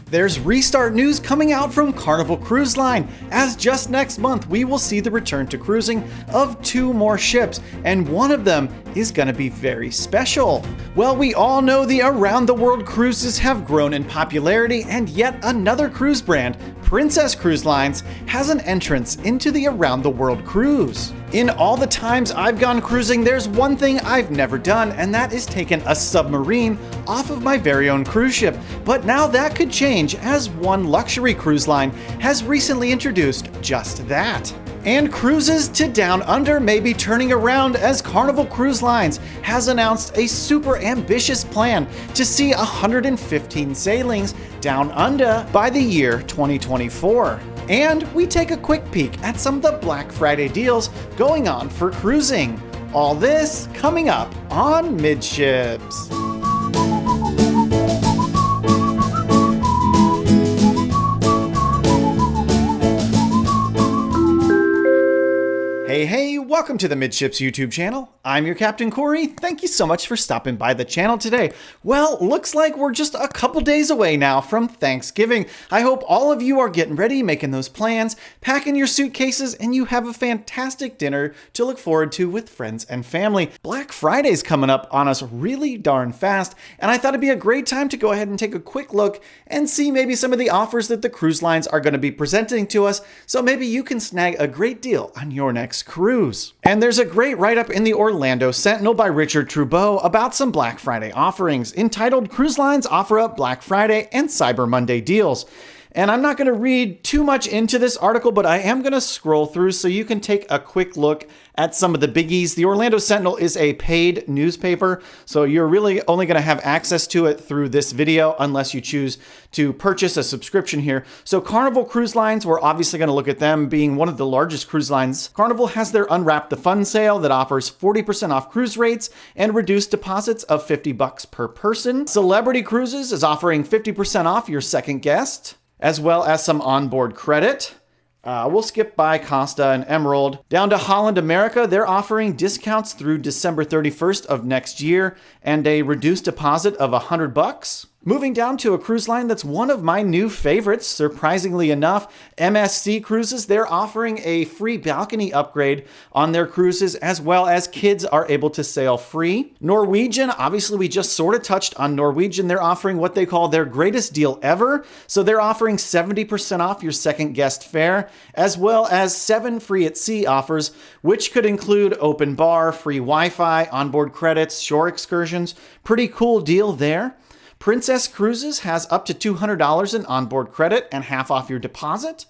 There's restart news coming out from Carnival Cruise Line, as just next month we will see the return to cruising of 2 more ships, and one of them is going to be very special. Well, we all know the around the world cruises have grown in popularity, and yet another cruise brand, Princess Cruise Lines, has an entrance into the around the world cruise. In all the times I've gone cruising, there's one thing I've never done, and that is taken a submarine off of my very own cruise ship. But now that could change, as one luxury cruise line has recently introduced just that. And cruises to Down Under may be turning around, as Carnival Cruise Lines has announced a super ambitious plan to see 115 sailings down under by the year 2024. And we take a quick peek at some of the Black Friday deals going on for cruising. All this coming up on Midships. Hey, welcome to the Midships YouTube channel. I'm your Captain Corey. Thank you so much for stopping by the channel today. Well, looks like we're just a couple days away now from Thanksgiving. I hope all of you are getting ready, making those plans, packing your suitcases, and you have a fantastic dinner to look forward to with friends and family. Black Friday's coming up on us really darn fast, and I thought it'd be a great time to go ahead and take a quick look and see maybe some of the offers that the cruise lines are going to be presenting to us, so maybe you can snag a great deal on your next cruise. And there's a great write-up in the Orlando Sentinel by Richard Trubeau about some Black Friday offerings, entitled Cruise Lines Offer Up Black Friday and Cyber Monday Deals. And I'm not going to read too much into this article, but I am going to scroll through so you can take a quick look at some of the biggies. The Orlando Sentinel is a paid newspaper, so you're really only going to have access to it through this video unless you choose to purchase a subscription here. So Carnival Cruise Lines, we're obviously going to look at them being one of the largest cruise lines. Carnival has their Unwrap the Fun sale that offers 40% off cruise rates and reduced deposits of $50 per person. Celebrity Cruises is offering 50% off your second guest, as well as some onboard credit. We'll skip by Costa and Emerald. Down to Holland America, they're offering discounts through December 31st of next year and a reduced deposit of $100. Moving down to a cruise line that's one of my new favorites, surprisingly enough, MSC Cruises. They're offering a free balcony upgrade on their cruises, as well as kids are able to sail free. Norwegian, obviously we just sort of touched on Norwegian. They're offering what they call their greatest deal ever. So they're offering 70% off your second guest fare, as well as 7 free at sea offers, which could include open bar, free Wi-Fi, onboard credits, shore excursions. Pretty cool deal there. Princess Cruises has up to $200 in onboard credit and half off your deposit.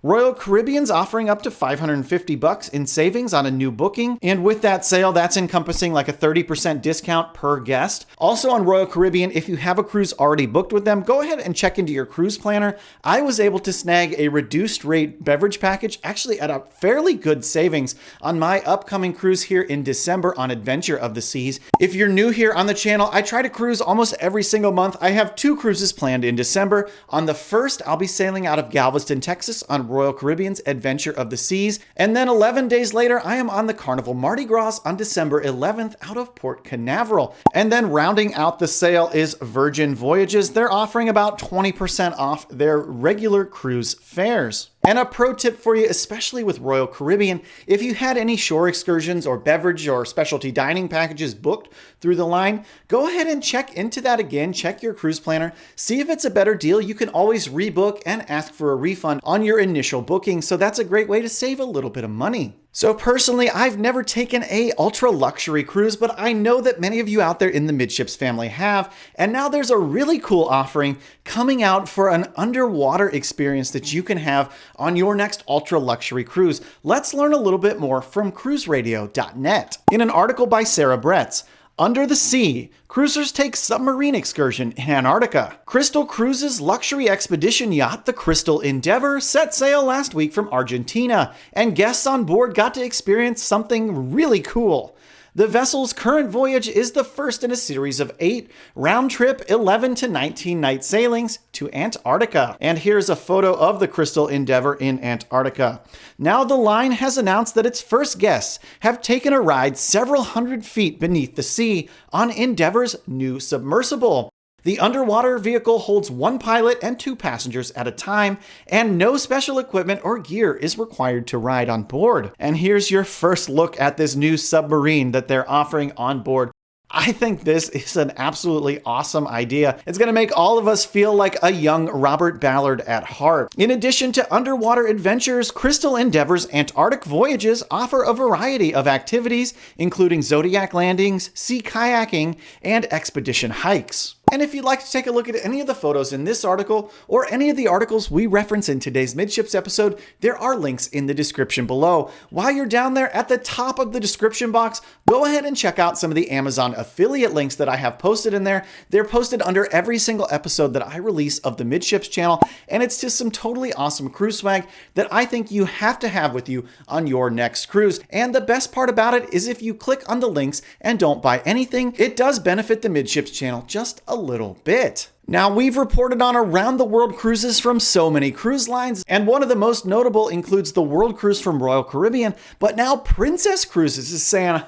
Royal Caribbean's offering up to $550 in savings on a new booking. And with that sale, that's encompassing like a 30% discount per guest. Also on Royal Caribbean, if you have a cruise already booked with them, go ahead and check into your cruise planner. I was able to snag a reduced rate beverage package, actually at a fairly good savings on my upcoming cruise here in December on Adventure of the Seas. If you're new here on the channel, I try to cruise almost every single month. I have 2 cruises planned in December. On the 1st, I'll be sailing out of Galveston, Texas on Royal Caribbean's Adventure of the Seas. And then 11 days later, I am on the Carnival Mardi Gras on December 11th out of Port Canaveral. And then rounding out the sale is Virgin Voyages. They're offering about 20% off their regular cruise fares. And a pro tip for you, especially with Royal Caribbean, if you had any shore excursions or beverage or specialty dining packages booked through the line, go ahead and check into that again. Check your cruise planner, see if it's a better deal. You can always rebook and ask for a refund on your initial booking. So that's a great way to save a little bit of money. So personally, I've never taken a ultra luxury cruise, but I know that many of you out there in the Midships family have, and now there's a really cool offering coming out for an underwater experience that you can have on your next ultra luxury cruise. Let's learn a little bit more from cruiseradio.net. In an article by Sarah Bretz, Under the Sea, cruisers take submarine excursion in Antarctica. Crystal Cruises' luxury expedition yacht, the Crystal Endeavor, set sail last week from Argentina, and guests on board got to experience something really cool. The vessel's current voyage is the first in a series of 8 round-trip 11 to 19 night sailings to Antarctica. And here's a photo of the Crystal Endeavor in Antarctica. Now the line has announced that its first guests have taken a ride several hundred feet beneath the sea on Endeavor's new submersible. The underwater vehicle holds one pilot and 2 passengers at a time, and no special equipment or gear is required to ride on board. And here's your first look at this new submarine that they're offering on board. I think this is an absolutely awesome idea. It's going to make all of us feel like a young Robert Ballard at heart. In addition to underwater adventures, Crystal Endeavor's Antarctic voyages offer a variety of activities, including zodiac landings, sea kayaking, and expedition hikes. And if you'd like to take a look at any of the photos in this article, or any of the articles we reference in today's Midships episode, there are links in the description below. While you're down there at the top of the description box, go ahead and check out some of the Amazon affiliate links that I have posted in there. They're posted under every single episode that I release of the Midships channel, and it's just some totally awesome cruise swag that I think you have to have with you on your next cruise. And the best part about it is if you click on the links and don't buy anything, it does benefit the Midships channel just a little bit. Now, we've reported on around the world cruises from so many cruise lines, and one of the most notable includes the World Cruise from Royal Caribbean, but now Princess Cruises is saying,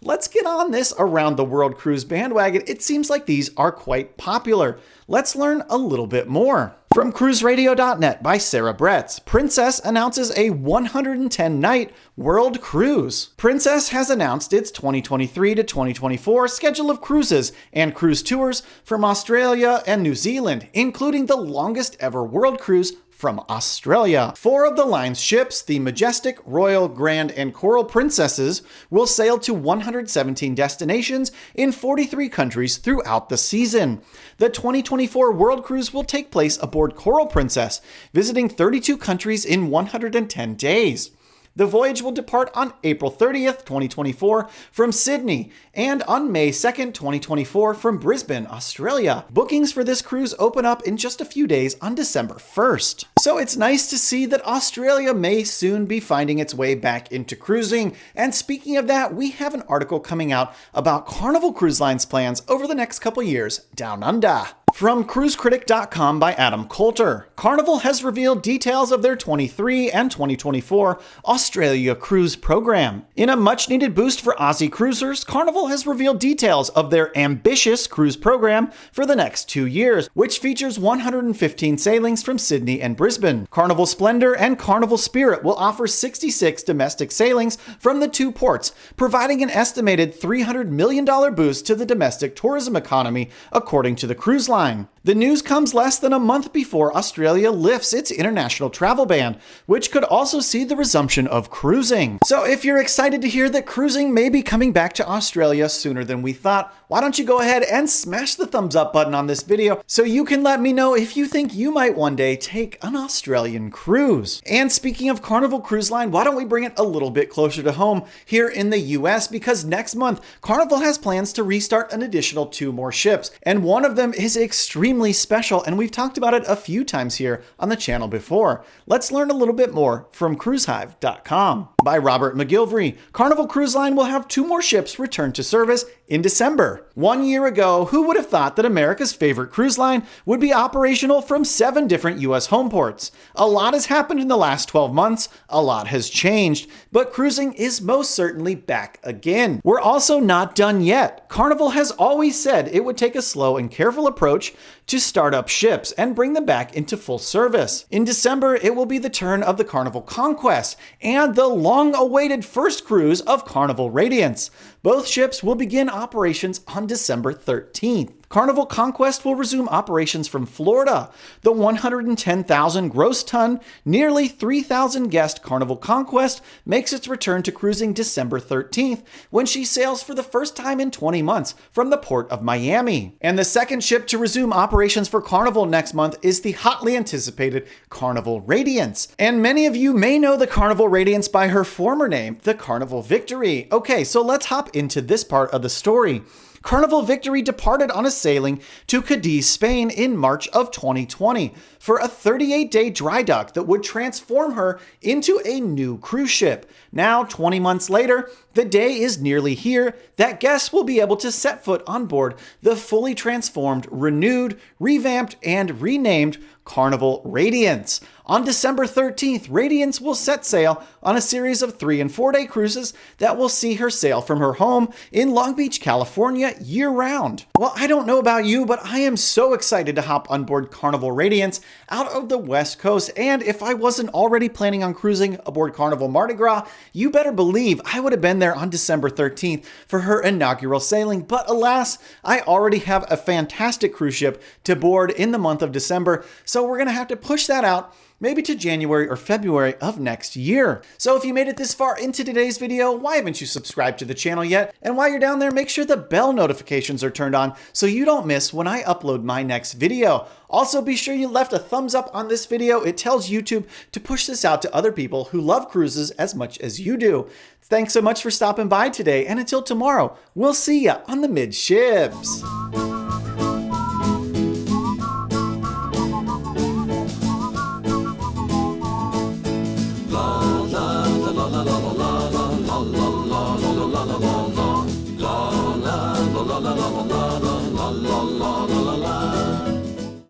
let's get on this around the world cruise bandwagon. It seems like these are quite popular. Let's learn a little bit more. From cruiseradio.net by Sarah Bretz, Princess announces a 110-night world cruise. Princess has announced its 2023 to 2024 schedule of cruises and cruise tours from Australia and New Zealand, including the longest ever world cruise from Australia. 4 of the line's ships, the Majestic, Royal, Grand, and Coral Princesses, will sail to 117 destinations in 43 countries throughout the season. The 2024 World Cruise will take place aboard Coral Princess, visiting 32 countries in 110 days. The voyage will depart on April 30th, 2024 from Sydney, and on May 2nd, 2024 from Brisbane, Australia. Bookings for this cruise open up in just a few days on December 1st. So it's nice to see that Australia may soon be finding its way back into cruising. And speaking of that, we have an article coming out about Carnival Cruise Line's plans over the next couple years down under. From cruisecritic.com by Adam Coulter, Carnival has revealed details of their 23 and 2024 Australia cruise program. In a much-needed boost for Aussie cruisers, Carnival has revealed details of their ambitious cruise program for the next 2 years, which features 115 sailings from Sydney and Brisbane. Carnival Splendor and Carnival Spirit will offer 66 domestic sailings from the 2 ports, providing an estimated $300 million boost to the domestic tourism economy, according to the cruise line. The news comes less than a month before Australia lifts its international travel ban, which could also see the resumption of cruising. So if you're excited to hear that cruising may be coming back to Australia sooner than we thought, why don't you go ahead and smash the thumbs up button on this video so you can let me know if you think you might one day take an Australian cruise. And speaking of Carnival Cruise Line, why don't we bring it a little bit closer to home here in the US, because next month Carnival has plans to restart an additional 2 more ships, and one of them is extremely special, and we've talked about it a few times here on the channel before. Let's learn a little bit more from cruisehive.com. By Robert McGilvery, Carnival Cruise Line will have 2 more ships return to service in December. 1 year ago, who would have thought that America's favorite cruise line would be operational from 7 different US home ports? A lot has happened in the last 12 months, a lot has changed, but cruising is most certainly back again. We're also not done yet. Carnival has always said it would take a slow and careful approach to start up ships and bring them back into full service. In December, it will be the turn of the Carnival Conquest and the long-awaited first cruise of Carnival Radiance. Both ships will begin operations on December 13th. Carnival Conquest will resume operations from Florida. The 110,000 gross ton, nearly 3,000 guest Carnival Conquest makes its return to cruising December 13th when she sails for the first time in 20 months from the port of Miami. And the second ship to resume operations for Carnival next month is the hotly anticipated Carnival Radiance. And many of you may know the Carnival Radiance by her former name, the Carnival Victory. Okay, so let's hop into this part of the story. Carnival Victory departed on a sailing to Cadiz, Spain in March of 2020 for a 38-day dry dock that would transform her into a new cruise ship. Now, 20 months later, the day is nearly here that guests will be able to set foot on board the fully transformed, renewed, revamped, and renamed Carnival Radiance. On December 13th, Radiance will set sail on a series of 3- and 4-day cruises that will see her sail from her home in Long Beach, California year-round. Well, I don't know about you, but I am so excited to hop on board Carnival Radiance out of the West Coast, and if I wasn't already planning on cruising aboard Carnival Mardi Gras, you better believe I would have been there on December 13th for her inaugural sailing, but alas, I already have a fantastic cruise ship to board in the month of December, so we're gonna have to push that out maybe to January or February of next year. So if you made it this far into today's video, why haven't you subscribed to the channel yet? And while you're down there, make sure the bell notifications are turned on so you don't miss when I upload my next video. Also, be sure you left a thumbs up on this video. It tells YouTube to push this out to other people who love cruises as much as you do. Thanks so much for stopping by today, and until tomorrow, we'll see ya on the Midships.